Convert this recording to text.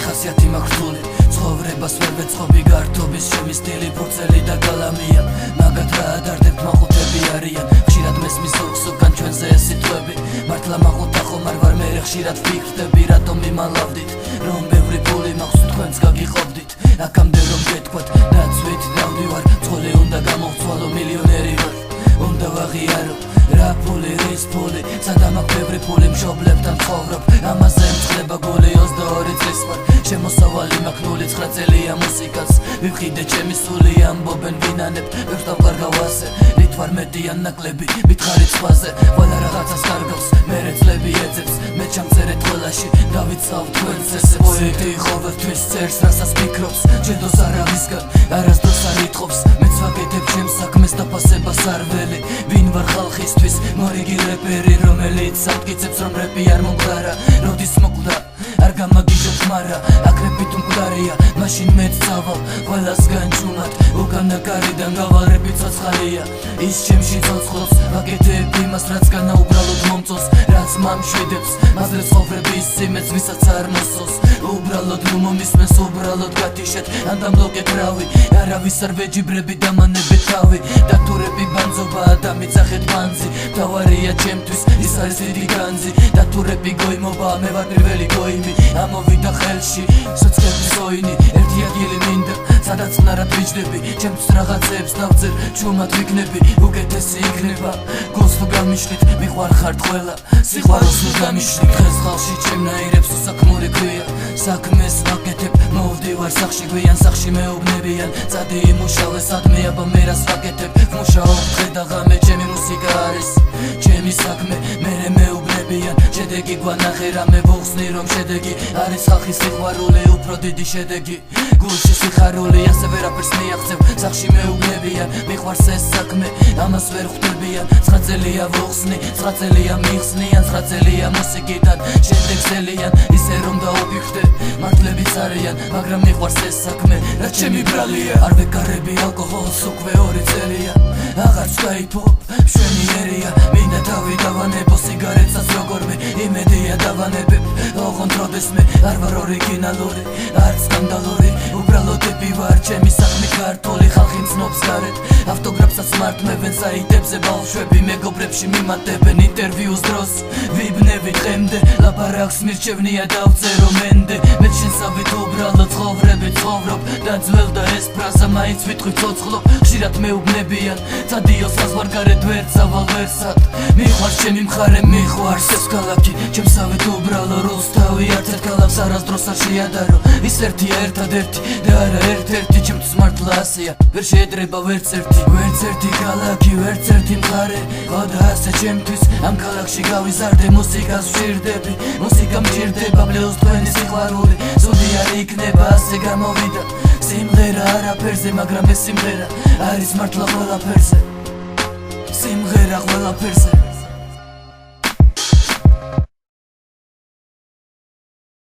ხასიათი მაქვს რთული ცხოვრებას ვერ ვეწყობი გართობის ჩემი სტილი ფურცელი და გალამია მაგათ რა ადარდებთ მაყუთები არიან ხშირად მესმის ზოგსოგან ჩვენზე ეს სიტყვები მართლა მაყუთა ხომ არ ვარ მე ხშირად ვფიქრდები რატომ მიმალავდით რომ ბევრი ფული მაქვს თქვენც გაგიყოფდით აქამდე რომ გეთქვათ დაცვით დავდივარ წყული უნდა გამოვცვალო მილიონერი ვარ უნდა ვაღიარო რა ფული რის ფული სადამ აქ ბევრი ფული მშობლებთან ცხოვრობ ამაზე მწყდება გული 22 წლის ვარ შემოსავალი მაქვს 09 წელია მუსიკას ვიფხიდე ჩემი სული ამბობენ ვინანებ ვერ დავკარგავ ასე რით ვარ მეტი ან ნაკლები მითხარით სხვაზე ყველა რაღაცას კარგავს მერე წლები ეძებს მე ჩამწერეთ ყველაში დავიცავ თქვენს ესე პოეტი ხოვებთვის წერს რასაც ფიქრობს ჯედოს არავისგან არასდროს არ ითხოვს მეც ვაკეთებ ჩემს საქმეს დაფასებას არ ველი ვინ ვარ ხალხისთვის მორიგი რეპერი რომელიც ამტკიცებს რომ რეპი არ მომხდარა როდის მოკვდა არ გამაგიჟებ ხმარა აქ რეპით უმკვდარია მაშინ მეც წავალ ყველასგან ჩუმად უკანა კარიდან გავალ რეპი ცოცხალია ის ჩემში ცოცხლობს ვაკეთებ იმას რაც განა უბრალოდ მომწონს რაც მამშვიდებს მაზრე ცხოვრების სიმეც ვისაც არ მოსწონს უბრალოდ ნუ მომისმენს უბრალოდ გათიშეთ ან დამლოკეთ რავი არავის არ ვეჯიბრები დამანებეთ თავი და თუ რეპი ბანძობაა და მიცახეთ ბანძი მთავარია ჩემთვის ის არის დიდი განძი და თუ რეპი გოიმობაა მე ვარ პირველი გოიმი ამოვიდა ხელში სოცხების სოინი ერთი ადგილი მინდა სადაც ნარად ვიჯდები ჩემთვის რაღაცებს დავწერ ჩუმად ვიქნები უკეთესი იქნება გულს თუ გამიშლით მიყვარხართ ყველა სიყვარულს თუ გამიშლით დღეს ხალხში ჩემნაირებს უსაქმური ქვია საქმეს ვაკეთებ მოვდივარ სახში გვიან სახში მეუბნებიან წადი იმუშავე სადმე აბა მე რას ვაკეთებ ვმუშაობ დღე და ღამე ჩემი მუსიკა არის ჩემი საქმე მერე მეუბნებიან შედეგი გვანახე რამე ვუხსნი რომ შედეგი არის ხალხის სიყვარული უფრო დიდი შედეგი გულში სიხარული ასე ვერაფერს მიაღწევ სახში მეუბნებიან მიყვარს ეს საქმე ამას ვერ ხვდებიან 9 წელია ვუხსნი 9 წელია მიხსნიან 9 წელია მუსიკიდან შედეგს ელიან ისე რომ დაუფიქრდე მართლებიც არიან მაგრამ მიყვარს ეს საქმე რაც ჩემი ბრალია არ ვეკარები ალკოჰოლს უკვე 2 წელია აღარც გაიფობ მშვენიერია მინდა თავი დავანებო სიგარეტსაც როგორმე იმედია დავანებებ ოღონდ როდესმე არ ვარ ორიგინალური არ სკანდალური უბრალოდ ეპი ვარ ჩემი საქმე ქართული ხალხი მცნობს გარეთ ავტოგრაფსაც მართმევენ საიტებზე ბავშვები მეგობრებში მიმატებენ ინტერვიუს დროს ვიბნევი დღემდე ლაპარაკს მირჩევნია დავწერო მენდე მე შენსავით უბრალოდ ცხოვრები ცხოვრობ და ძველ და ეს ფრაზა მაინც ვიტყვი ცოცხლობ ხშირად მეუბნებიან წადიოს ას ვარ გარეთ ვერ წავალ ვერსად მიყვარს ჩემი მხარე მიყვარს ეს ქალაქი ჩემსავით უბრალოდ რუსთავი არც ერთ ქალაქს არასდროს არ შეადარო ის ერთია ერთადერთი და არა ერთ-ერთი ჩემთვის მართლა ასეა ვერ შეედრება ვერც ერთი ქალაქი ვერც ერთი მხარე ხოდა ასე ჩემთვის ამ ქალაქში გავიზარდე მუსიკას ვშირდები მუსიკა მჭირდება ბლუზ თქვენი სიყვარული ზოგი არ იქნება ასე გამოვიდა სიმღერა არაფერზე მაგრამ ეს სიმღერა არის მართლა ყველაფერზე სიმღერა ყველაფერზე